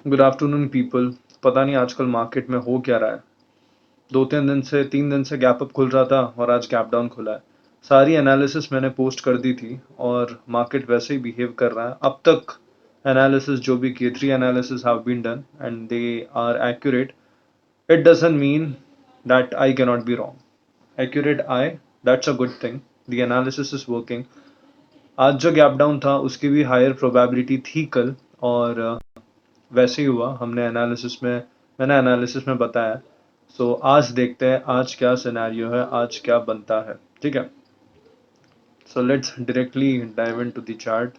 Good afternoon people. पता नहीं आजकल मार्केट में हो क्या रहा है। 2-3 दिन से 3 दिन से गैप अप खुल रहा था और आज गैप डाउन खुला है। सारी एनालिसिस मैंने पोस्ट कर दी थी और मार्केट वैसे ही बिहेव कर रहा है अब तक। एनालिसिस जो भी किए, 3 analysis have been done and they are accurate. It doesn't mean that I can not be wrong. Accurate I, that's a good thing. The analysis is working. आज जो गैप डाउन था उसकी भी हायर प्रोबेबिलिटी थी कल, और वैसे ही हुआ। मैंने एनालिसिस में बताया। सो आज देखते हैं आज क्या सिनेरियो है, आज क्या बनता है। ठीक है, so let's directly dive into the chart.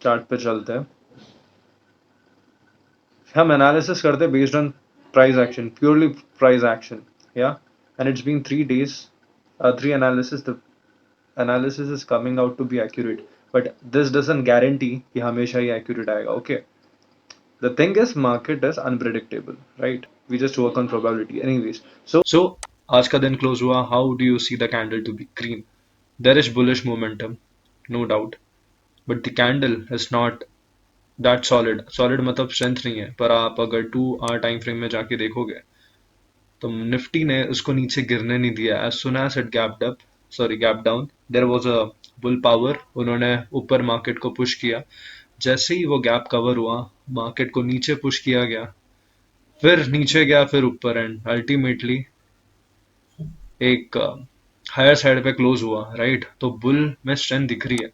Chart पे चलते हैं। हम एनालिसिस करते हैं based on price action, purely price action. या and it's been 3 days, 3 analysis. The analysis is coming out to be accurate, but this doesn't guarantee कि हमेशा ही एक्यूरेट आएगा। Okay, the thing is market is unpredictable, right? We just work on probability anyways. So आज का दिन close हुआ। How do you see the candle to be green? There is bullish momentum, no doubt, but the candle is not that solid. Solid मतलब strength नहीं है, पर आप अगर 2 आवर टाइम फ्रेम में जाके देखोगे तो निफ्टी ने उसको नीचे गिरने नहीं दिया। As soon as it gap down, there was a bull power. उन्होंने ऊपर मार्केट को पुश किया। जैसे ही वो गैप कवर हुआ, मार्केट को नीचे पुश किया गया, फिर नीचे गया, फिर ऊपर, एंड अल्टीमेटली एक हायर साइड पे क्लोज हुआ। राइट, तो बुल में स्ट्रेंथ दिख रही है,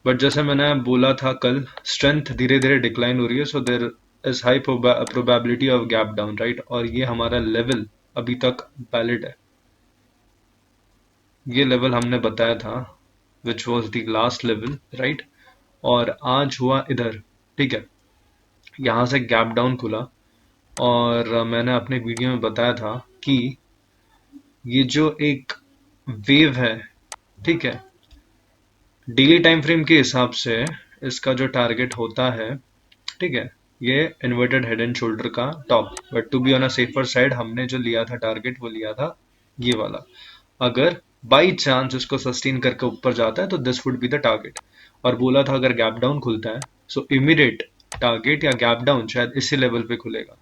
बट जैसे मैंने बोला था कल, स्ट्रेंथ धीरे धीरे डिक्लाइन हो रही है। So there is high probability of gap down. Right, और ये हमारा लेवल अभी तक वैलिड है। ये लेवल हमने बताया था, which was the last level. Right, और आज हुआ इधर। ठीक है, यहाँ से गैप डाउन खुला, और मैंने अपने वीडियो में बताया था कि ये जो एक वेव है, ठीक है, डेली टाइम फ्रेम के हिसाब से इसका जो टारगेट होता है, ठीक है, ये इन्वर्टेड हेड एंड शोल्डर का top. But to be on a safer side हमने जो लिया था टारगेट, वो लिया था ये वाला। अगर बाई चांस इसको सस्टेन करके ऊपर जाता है तो this would be the target. और बोला था अगर गैप डाउन खुलता है सो इमीडिएट टारगेट या गैप डाउन शायद इसी लेवल पे खुलेगा,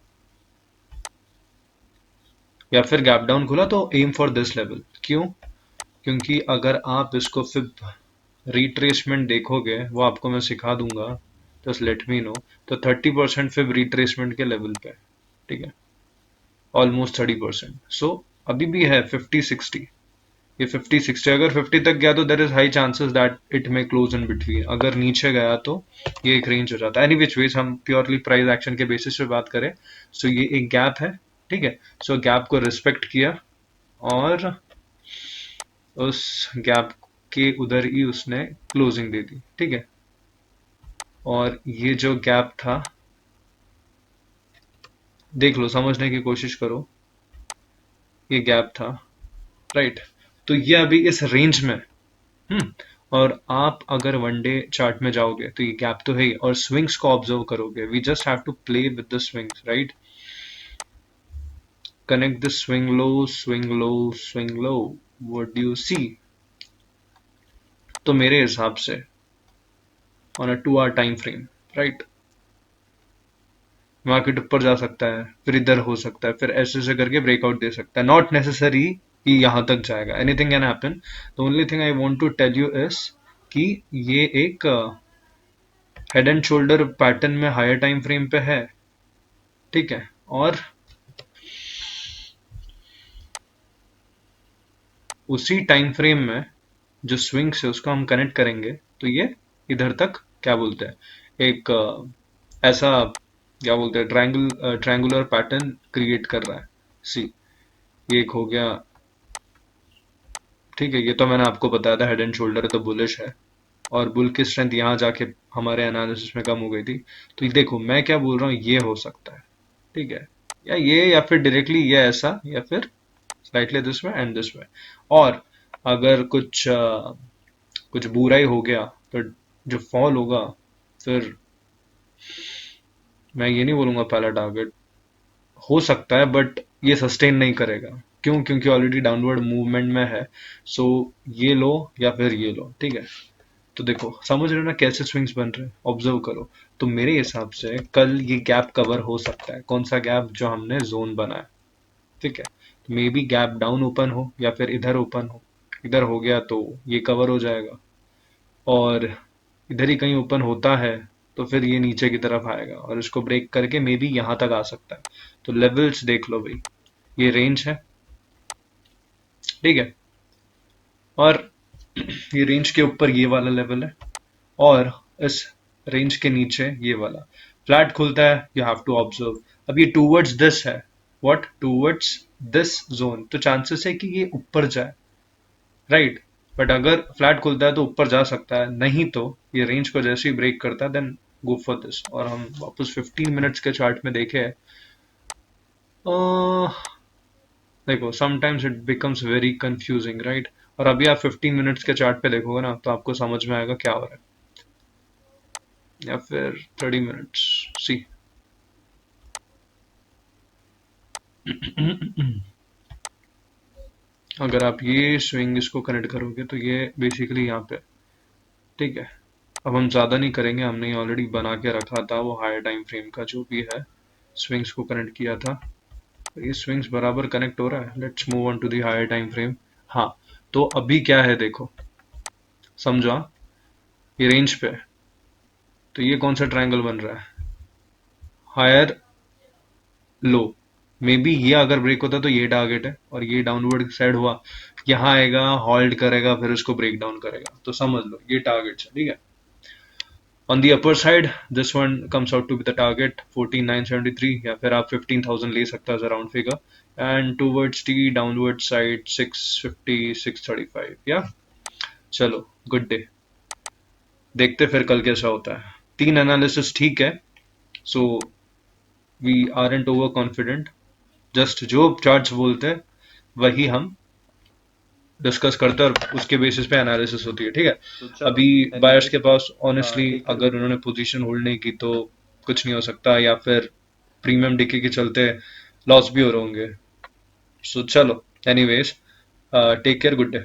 या फिर गैप डाउन खुला तो एम फॉर दिस लेवल। क्यों? क्योंकि अगर आप इसको फिर रिट्रेसमेंट देखोगे, वो आपको मैं सिखा दूंगा, जस्ट लेट मी नो। तो 30% फिर रिट्रेसमेंट के लेवल पे, ठीक है, ऑलमोस्ट 30%। सो अभी भी है 50-60। ये 50-60, अगर 50 तक गया तो देर is high chances that it में क्लोज इन बिटवीन। अगर नीचे गया तो ये एक रेंज हो जाता है। एनी विच वेज, हम प्योरली प्राइस एक्शन के बेसिस पे बात करें, सो ये एक गैप है। ठीक है, सो गैप को रिस्पेक्ट किया, और उस गैप के उधर ही उसने क्लोजिंग दे दी। ठीक है, और ये जो गैप था, देख लो, समझने की कोशिश करो, ये गैप था। राइट, तो ये अभी इस रेंज में। हम्म और आप अगर वनडे चार्ट में जाओगे तो ये गैप तो है ही, और स्विंग्स को ऑब्जर्व करोगे। We just have to play with the swings. Right, connect the swing low, swing low, swing low, what do you see? तो मेरे हिसाब से on a 2 hour time frame, right, market ऊपर जा सकता है, फिर इधर हो सकता है, फिर ऐसे ऐसे करके ब्रेकआउट दे सकता है। नॉट नेसेसरी कि यहां तक जाएगा, anything can happen. The only thing I want to tell you is कि ये एक हेड एंड शोल्डर पैटर्न में हायर टाइम फ्रेम पे है। ठीक है, और उसी टाइम फ्रेम में जो स्विंग्स है उसको हम कनेक्ट करेंगे तो ये इधर तक, क्या बोलते हैं, एक ऐसा, क्या बोलते हैं, ट्रायंगुलर पैटर्न क्रिएट कर रहा है। सी, ये एक हो गया। ठीक है, ये तो मैंने आपको बताया था, हेड एंड शोल्डर तो बुलिश है, और बुल की स्ट्रेंथ यहाँ जाके हमारे एनालिसिस में कम हो गई थी। तो ये देखो, मैं क्या बोल रहा हूँ, ये हो सकता है। ठीक है, या ये, या फिर डायरेक्टली ये ऐसा, या फिर slightly this way and this way. और अगर कुछ बुरा ही हो गया तो जो फॉल होगा, फिर मैं ये नहीं बोलूंगा पहला टारगेट हो सकता है, बट ये सस्टेन नहीं करेगा। क्यों? क्योंकि ऑलरेडी डाउनवर्ड मूवमेंट में है। सो ये लो या फिर ये लो। ठीक है, तो देखो समझ रहे हो ना कैसे स्विंग्स बन रहे हैं, ऑब्जर्व करो। तो मेरे हिसाब से कल ये गैप कवर हो सकता है। कौन सा गैप? जो हमने जोन बनाया, ठीक है। तो may be gap down open हो या फिर इधर ओपन हो। इधर हो गया तो ये कवर हो जाएगा, और इधर ही कहीं ओपन होता है तो फिर ये नीचे की तरफ आएगा और इसको ब्रेक करके मे बी यहाँ तक आ सकता है। तो लेवल्स देख लो भाई, ये रेंज है, ठीक है, और ये रेंज के ऊपर ये वाला लेवल है, और इस रेंज के नीचे ये वाला फ्लैट खुलता है। यू हैव टू ऑब्जर्व, अब ये टूवर्ड्स दिस है, व्हाट, टूवर्ड्स दिस जोन, तो चांसेस है कि ये ऊपर जाए, राइट। बट अगर फ्लैट खुलता है तो ऊपर जा सकता है, नहीं तो ये रेंज को जैसे ही ब्रेक करता है देन गो फॉर दिस। और हम वापस 15 मिनट्स के चार्ट में देखे, देखो sometimes it becomes very confusing, right. और अभी आप 15 मिनट्स के चार्ट पे देखोगे ना तो आपको समझ में आएगा क्या हो रहा है, या फिर 30 मिनट्स, सी। अगर आप ये स्विंग इसको कनेक्ट करोगे तो ये बेसिकली यहाँ पे, ठीक है। अब हम ज़्यादा नहीं करेंगे, हमने ऑलरेडी बना के रखा था वो हायर टाइम फ्रेम का जो भी है, स्विंग्स को कनेक्ट किया था। तो ये स्विंग्स बराबर कनेक्ट हो रहा है। Let's move on to the higher time frame. हाँ, तो अभी क्या है देखो, समझो ये रेंज पे है, तो ये कौन सा ट्रायंगल बन रहा है? Higher low. मे बी ये अगर ब्रेक होता तो ये टारगेट है, और ये डाउनवर्ड साइड हुआ, यहाँ आएगा, होल्ड करेगा, फिर उसको ब्रेक डाउन करेगा, तो समझ लो ये टारगेट है, ठीक है। On the upper side, this one comes out to be the target 14,973, या फिर आप 15,000 ले सकते हो as a round figure, and towards the downward side 650 635, या। चलो, गुड डे, देखते फिर कल कैसा होता है। तीन एनालिसिस ठीक है, so we aren't over confident, just जो चार्ट्स बोलते हैं वही हम डिस्कस करते हैं और उसके बेसिस पे एनालिसिस होती है, ठीक है। तो चलो अभी बायर्स एनीवेज के पास ऑनेस्टली टेक केयर। अगर उन्होंने पोजीशन होल्ड नहीं की तो कुछ नहीं हो सकता, या फिर प्रीमियम डिके के चलते लॉस भी हो रहे होंगे। सो चलो, anyways, take care, good day.